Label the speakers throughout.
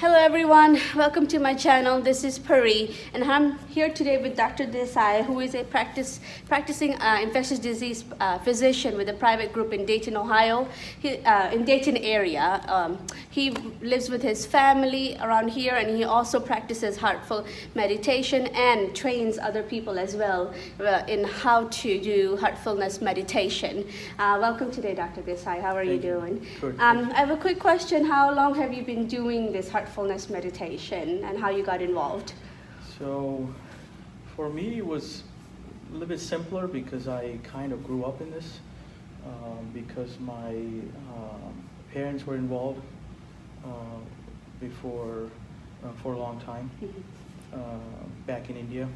Speaker 1: Hello everyone, welcome to my channel. This is Pari and I'm here today with Dr. Desai, who is a practicing infectious disease physician with a private group in Dayton, Ohio, in Dayton area. He lives with his family around here, and he also practices heartful meditation and trains other people as well in how to do heartfulness meditation. Welcome today, Dr. Desai. How are you doing?
Speaker 2: Good.
Speaker 1: I have a quick question. How long have you been doing this heartfulness meditation and how you got involved?
Speaker 2: So for me, it was a little bit simpler because I kind of grew up in this because my parents were involved before for a long time back in India.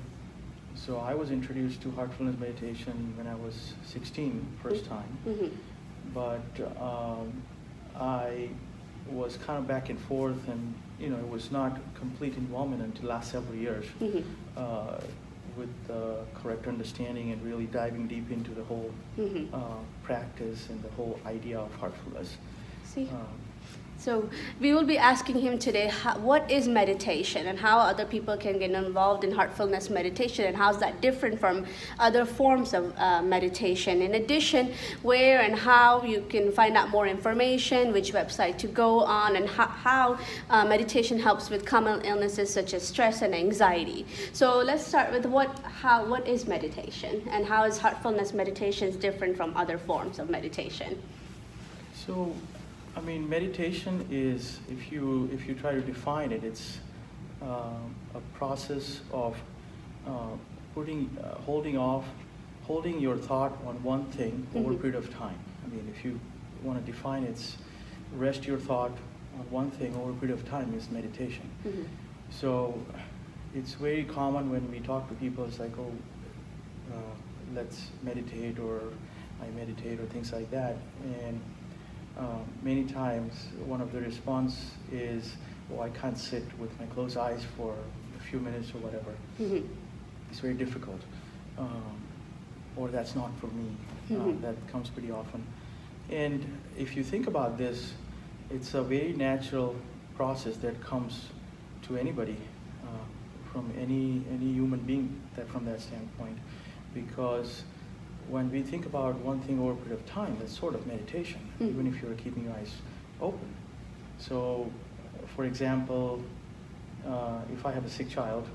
Speaker 2: So I was introduced to heartfulness meditation when I was 16, first time. But I was kind of back and forth, and it was not complete involvement until last several years with the correct understanding and really diving deep into the whole practice and the whole idea of heartfulness.
Speaker 1: So we will be asking him today, what is meditation and how other people can get involved in heartfulness meditation, and how is that different from other forms of meditation. In addition, where and how you can find out more information, which website to go on, and how meditation helps with common illnesses such as stress and anxiety. So let's start with what is meditation, and how is heartfulness meditation different from other forms of meditation?
Speaker 2: So, meditation is, if you try to define it, it's a process of holding your thought on one thing over a period of time. If you want to define it, it's rest your thought on one thing over a period of time is meditation. So it's very common when we talk to people, it's like, let's meditate, or I meditate, or things like that. And many times one of the response is, I can't sit with my closed eyes for a few minutes or whatever. It's very difficult. Or that's not for me. That comes pretty often. And if you think about this, it's a very natural process that comes to anybody, from any human being from that standpoint, because when we think about one thing over a period of time, that's sort of meditation, even if you're keeping your eyes open. So, for example, if I have a sick child,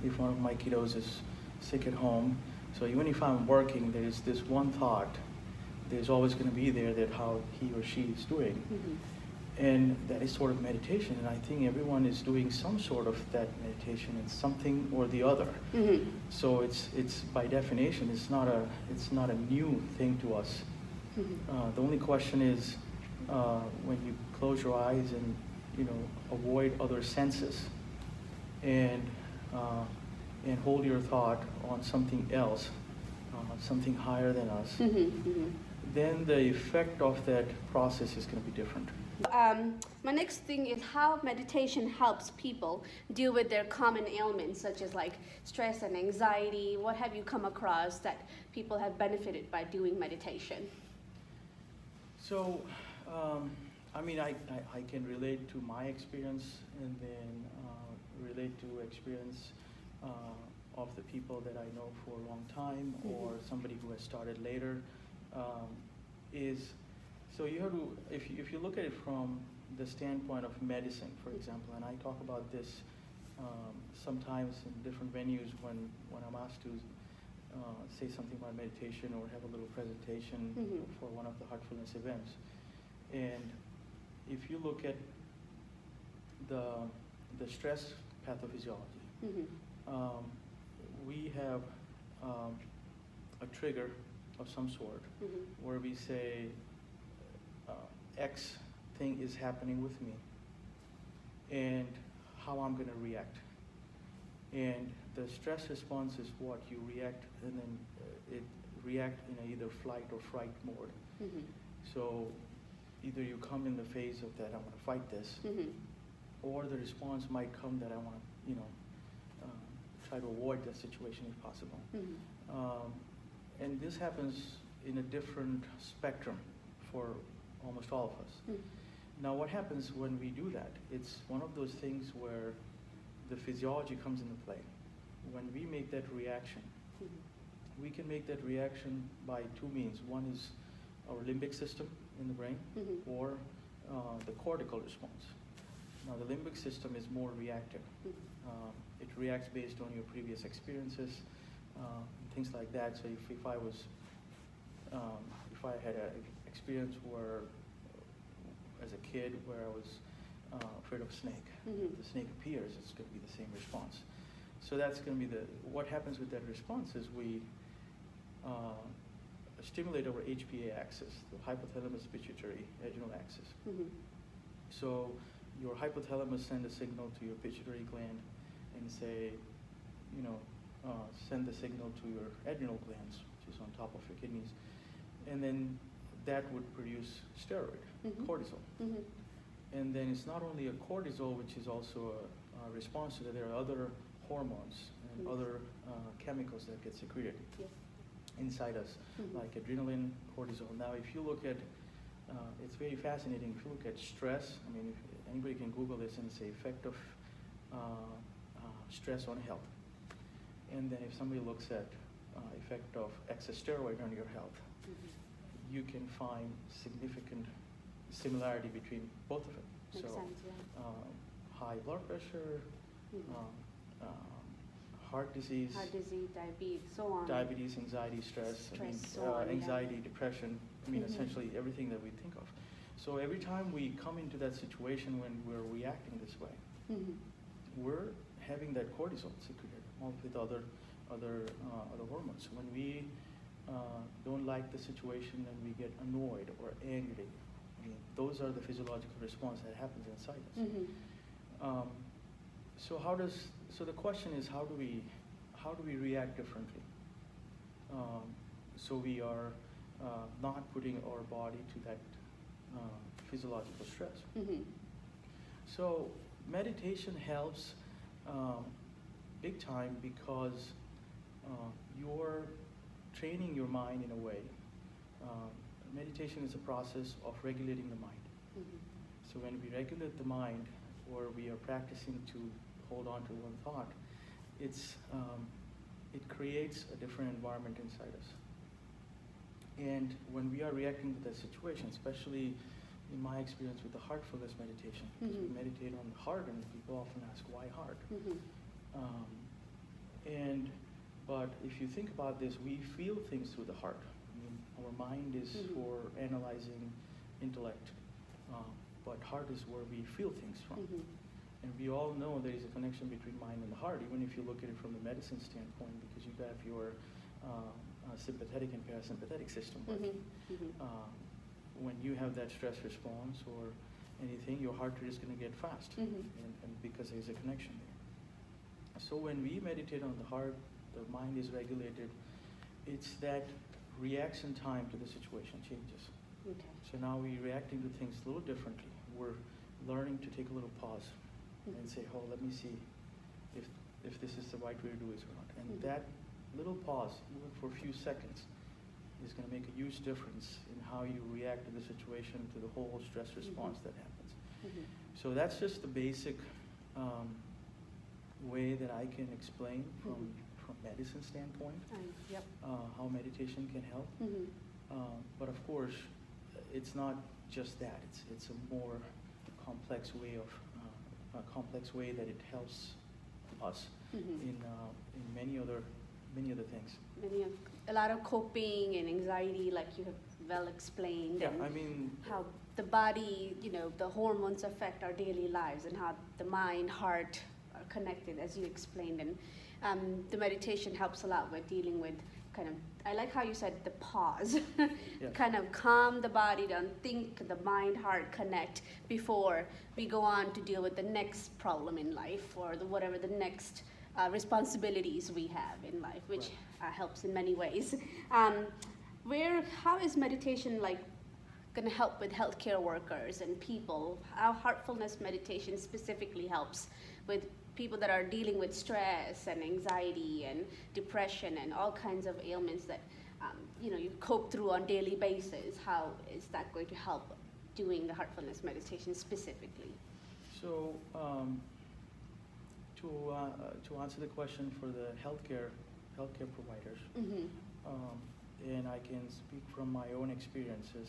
Speaker 2: if one of my kiddos is sick at home, so even if I'm working, there is this one thought, there's always going to be there, that how he or she is doing. And that is sort of meditation, and I think everyone is doing some sort of that meditation in something or the other. So it's by definition, it's not a new thing to us. The only question is when you close your eyes and avoid other senses and hold your thought on something else, something higher than us, then the effect of that process is going to be different.
Speaker 1: My next thing is how meditation helps people deal with their common ailments, such as like stress and anxiety. What have you come across that people have benefited by doing meditation?
Speaker 2: So, I can relate to my experience, and then relate to experience of the people that I know for a long time, or somebody who has started later. So you have to, if you look at it from the standpoint of medicine, for example, and I talk about this sometimes in different venues when I'm asked to say something about meditation or have a little presentation for one of the heartfulness events. And if you look at the stress pathophysiology, we have a trigger of some sort where we say, X thing is happening with me, and how I'm going to react. And the stress response is what you react, and then it react in either flight or fright mode. So either you come in the phase of that, I want to fight this, or the response might come that I want to, try to avoid the situation if possible. And this happens in a different spectrum for almost all of us. Now, what happens when we do that? It's one of those things where the physiology comes into play. When we make that reaction, we can make that reaction by two means. One is our limbic system in the brain, or the cortical response. Now, the limbic system is more reactive. It reacts based on your previous experiences, things like that. So if I had an experience where, as a kid, where I was afraid of a snake, if the snake appears, it's going to be the same response. So that's going to be what happens with that response is we stimulate our HPA axis, the hypothalamus pituitary adrenal axis. So your hypothalamus sends a signal to your pituitary gland and say, send the signal to your adrenal glands, which is on top of your kidneys. And then that would produce steroid, cortisol. And then it's not only a cortisol, which is also a response to that, there are other hormones and other chemicals that get secreted inside us, like adrenaline, cortisol. Now, if you look at, it's very fascinating, if you look at stress, I mean, if anybody can Google this and say effect of stress on health. And then if somebody looks at effect of excess steroid on your health, you can find significant similarity between both of it.
Speaker 1: Makes sense,
Speaker 2: high blood pressure, heart disease,
Speaker 1: diabetes, so on.
Speaker 2: Diabetes, anxiety, stress, anxiety, depression, essentially everything that we think of. So every time we come into that situation when we're reacting this way, we're having that cortisol secreted along with other hormones. When we don't like the situation and we get annoyed or angry, those are the physiological response that happens inside us. So the question is, how do we react differently? So we are not putting our body to that physiological stress. So meditation helps big time because you're training your mind in a way. Meditation is a process of regulating the mind. So when we regulate the mind, or we are practicing to hold on to one thought, it creates a different environment inside us. And when we are reacting to that situation, especially in my experience with the Heartfulness Meditation, because we meditate on the heart, and people often ask, why heart? But if you think about this, we feel things through the heart. Our mind is for analyzing intellect, but heart is where we feel things from. And we all know there is a connection between mind and the heart, even if you look at it from the medicine standpoint, because you have your sympathetic and parasympathetic system working. When you have that stress response or anything, your heart rate is going to get fast, and because there's a connection there. So when we meditate on the heart, the mind is regulated. It's that reaction time to the situation changes. So now we're reacting to things a little differently. We're learning to take a little pause and say, oh, let me see if this is the right way to do it or not. And that little pause, even for a few seconds, is going to make a huge difference in how you react to the situation, to the whole stress response that happens. So that's just the basic way that I can explain from medicine standpoint how meditation can help. But of course, it's not just that. It's a more complex way that it helps us in many other things.
Speaker 1: A lot of coping and anxiety, like you have well explained.
Speaker 2: Yeah,
Speaker 1: and how the body, the hormones affect our daily lives, and how the mind, heart are connected, as you explained. And the meditation helps a lot with dealing with I like how you said the pause, kind of calm the body down, think, the mind, heart connect before we go on to deal with the next problem in life, or whatever the next responsibilities we have in life, which helps in many ways. How is meditation going to help with healthcare workers and people? How Heartfulness Meditation specifically helps with people that are dealing with stress and anxiety and depression and all kinds of ailments that you cope through on a daily basis? How is that going to help doing the heartfulness meditation specifically?
Speaker 2: So to answer the question for the healthcare providers,
Speaker 1: Mm-hmm.
Speaker 2: and I can speak from my own experiences.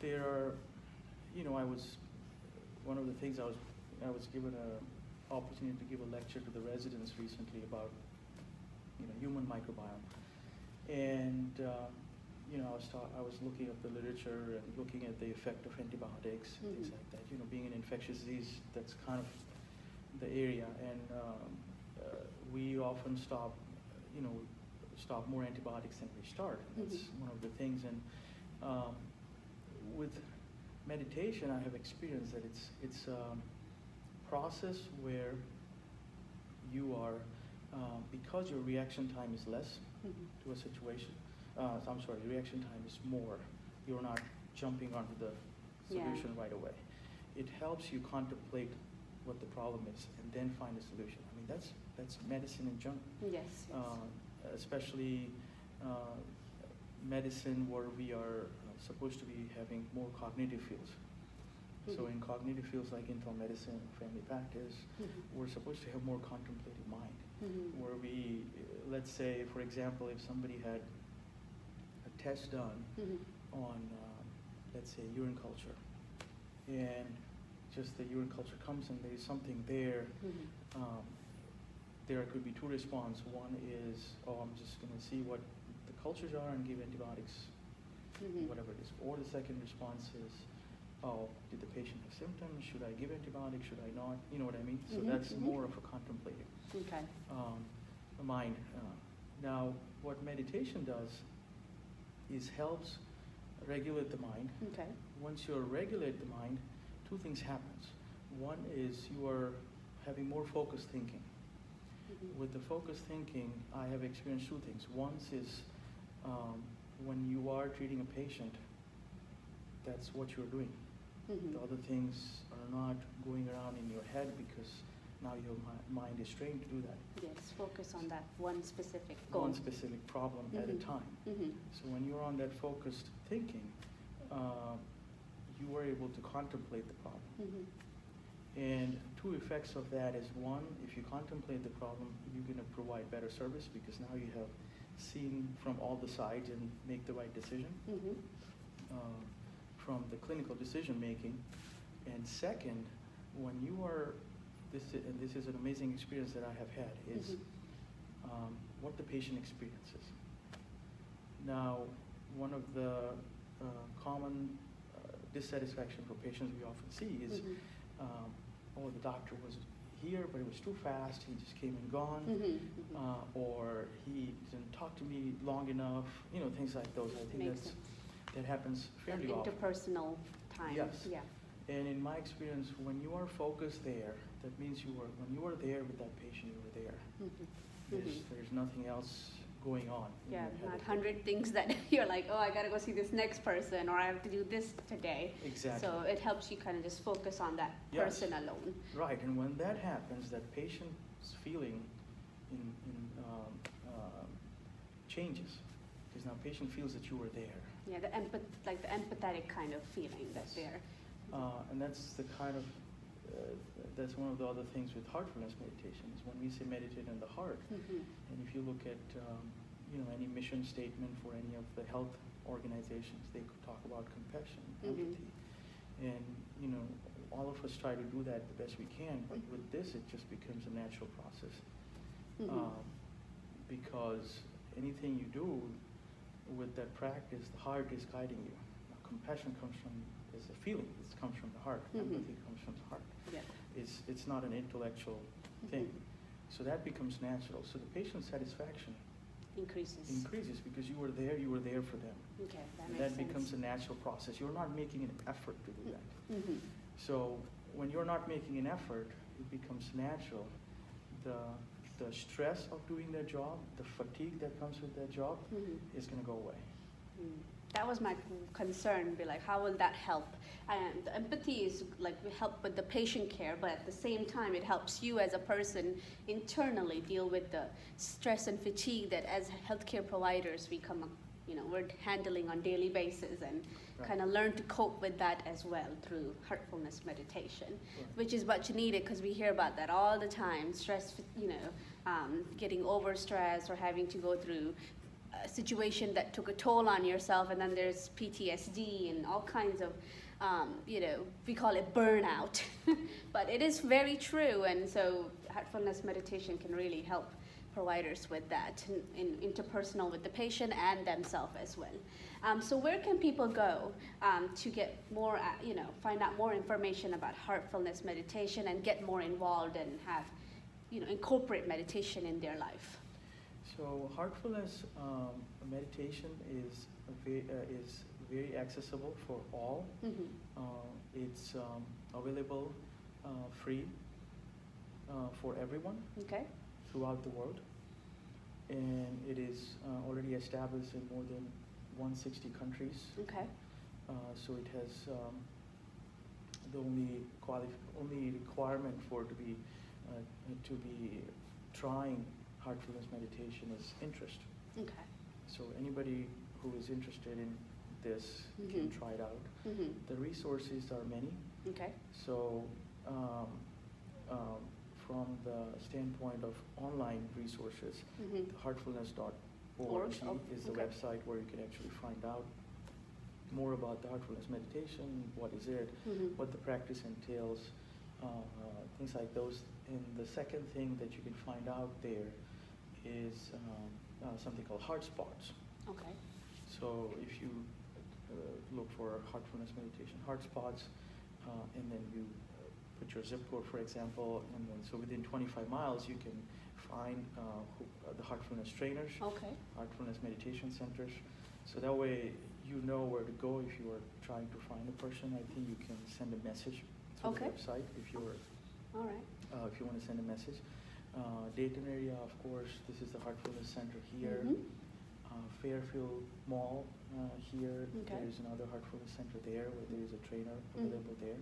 Speaker 2: There are, I was one of the things I was given an opportunity to give a lecture to the residents recently about human microbiome, and I was looking at the literature and looking at the effect of antibiotics and things like that. Being an infectious disease, that's kind of the area, and we often stop more antibiotics than we start. That's one of the things. And with meditation, I have experienced that it's a process where you are, because your reaction time is less to a situation. Your reaction time is more. You're not jumping onto the solution right away. It helps you contemplate what the problem is and then find a solution. I mean, that's medicine in general.
Speaker 1: Yes.
Speaker 2: Especially medicine where we are supposed to be having more cognitive fields. So in cognitive fields like internal medicine, family practice, we're supposed to have more contemplative mind. Where we, let's say, for example, if somebody had a test done on, let's say, urine culture, and just the urine culture comes and there is something there, there could be two responses. One is, I'm just going to see what the cultures are and give antibiotics, whatever it is. Or the second response is, did the patient have symptoms? Should I give antibiotics? Should I not? You know what I mean? So that's more of a contemplative mind. Now, what meditation does is helps regulate the mind. Once you regulate the mind, two things happens. One is you are having more focused thinking. With the focused thinking, I have experienced two things. One is when you are treating a patient, that's what you're doing. The other things are not going around in your head because now your mind is trained to do that.
Speaker 1: Yes, focus on that one specific goal.
Speaker 2: One specific problem at a time. So when you're on that focused thinking, you are able to contemplate the problem. And two effects of that is, one, if you contemplate the problem, you're going to provide better service because now you have seen from all the sides and make the right decision from the clinical decision making. And second, when you are, this is an amazing experience that I have had, is what the patient experiences. Now, one of the common dissatisfaction for patients we often see is, the doctor was here, but it was too fast, he just came and gone, or he didn't talk to me long enough, things like those. I think that happens fairly often.
Speaker 1: Interpersonal time.
Speaker 2: Yes.
Speaker 1: Yeah.
Speaker 2: And in my experience, when you are focused there, that means when you are there with that patient, you were there. There's nothing else going on.
Speaker 1: Yeah, not 100 things that you're like, I gotta go see this next person, or I have to do this today.
Speaker 2: Exactly.
Speaker 1: So it helps you kind of just focus on that person alone.
Speaker 2: Right, and when that happens, that patient's feeling changes, because now patient feels that you were there.
Speaker 1: Yeah, the empathetic kind of feeling that's there.
Speaker 2: And that's the kind of that's one of the other things with heartfulness meditation is when we say meditate on the heart. And if you look at any mission statement for any of the health organizations, they could talk about compassion, empathy, and all of us try to do that the best we can. But with this, it just becomes a natural process because anything you do with that practice, the heart is guiding you. Now, compassion is a feeling. It comes from the heart. Empathy comes from the heart.
Speaker 1: Yeah.
Speaker 2: It's not an intellectual thing. So that becomes natural. So the patient's satisfaction increases because you were there for them.
Speaker 1: Okay,
Speaker 2: that becomes a natural process. You're not making an effort to do that. So when you're not making an effort, it becomes natural. The stress of doing their job, the fatigue that comes with their job is going to go away.
Speaker 1: That was my concern, be like, how will that help? And the empathy is like we help with the patient care, but at the same time, it helps you as a person internally deal with the stress and fatigue that as healthcare providers we we're handling on daily basis, and
Speaker 2: Right.
Speaker 1: kind of learn to cope with that as well through heartfulness meditation,
Speaker 2: Right.
Speaker 1: which is much needed because we hear about that all the time. Stress, getting overstressed or having to go through a situation that took a toll on yourself, and then there's PTSD and all kinds of, we call it burnout, but it is very true, and so heartfulness meditation can really help providers with that, in interpersonal with the patient and themselves as well. So where can people go to get more, find out more information about heartfulness meditation and get more involved and have, incorporate meditation in their life?
Speaker 2: So heartfulness meditation is very accessible for all. It's available free for everyone
Speaker 1: Okay.
Speaker 2: throughout the world, and it is already established in more than 160 countries.
Speaker 1: Okay.
Speaker 2: So it has the only requirement for to be trying heartfulness meditation is interest.
Speaker 1: Okay.
Speaker 2: So anybody who is interested in this can try it out. The resources are many.
Speaker 1: Okay.
Speaker 2: So from the standpoint of online resources, heartfulness.org is the
Speaker 1: Okay.
Speaker 2: website where you can actually find out more about the heartfulness meditation, what is it, what the practice entails, things like those. And the second thing that you can find out there is something called HeartSpots.
Speaker 1: Okay.
Speaker 2: So if you look for heartfulness meditation, HeartSpots, and then you put your zip code, for example, and then so within 25 miles you can find the heartfulness trainers,
Speaker 1: Okay.
Speaker 2: heartfulness meditation centers. So that way you know where to go if you are trying to find a person. I think you can send a message through
Speaker 1: Okay.
Speaker 2: the website if you're
Speaker 1: All right.
Speaker 2: if you want to send a message. Dayton area, of course, this is the Heartfulness Center here. Fairfield Mall here,
Speaker 1: Okay.
Speaker 2: there is another Heartfulness Center there where there is a trainer available there.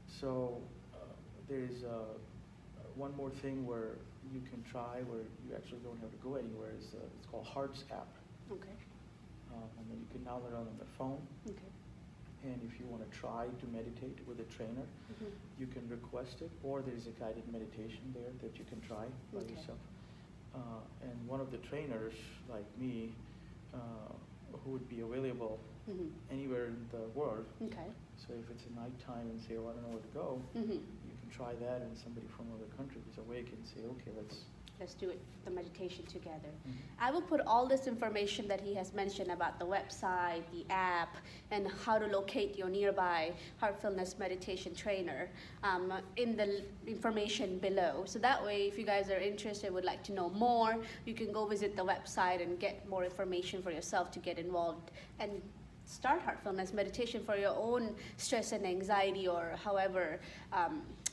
Speaker 2: So there is one more thing where you can try where you actually don't have to go anywhere. It's called Heartsapp.
Speaker 1: Okay.
Speaker 2: And then you can download it on the phone.
Speaker 1: Okay.
Speaker 2: And if you want to try to meditate with a trainer, you can request it, or there is a guided meditation there that you can try by
Speaker 1: Okay.
Speaker 2: yourself. And one of the trainers, like me, who would be available anywhere in the world.
Speaker 1: Okay.
Speaker 2: So if it's a nighttime and say, oh, I don't know where to go, you can try that, and somebody from another country is awake and say, okay,
Speaker 1: Let's do it, the meditation together. I will put all this information that he has mentioned about the website, the app, and how to locate your nearby heartfulness meditation trainer in the information below. So that way, if you guys are interested, would like to know more, you can go visit the website and get more information for yourself to get involved and start heartfulness meditation for your own stress and anxiety, or however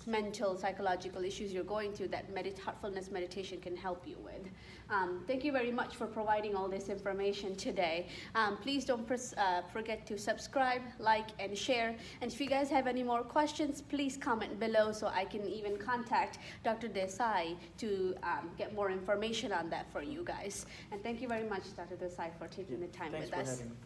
Speaker 1: mental, psychological issues you're going through that heartfulness meditation can help you with. Thank you very much for providing all this information today. Please don't forget to subscribe, like, and share. And if you guys have any more questions, please comment below so I can even contact Dr. Desai to get more information on that for you guys. And thank you very much, Dr. Desai, for taking the time
Speaker 2: Thanks
Speaker 1: with
Speaker 2: for
Speaker 1: us.
Speaker 2: having me.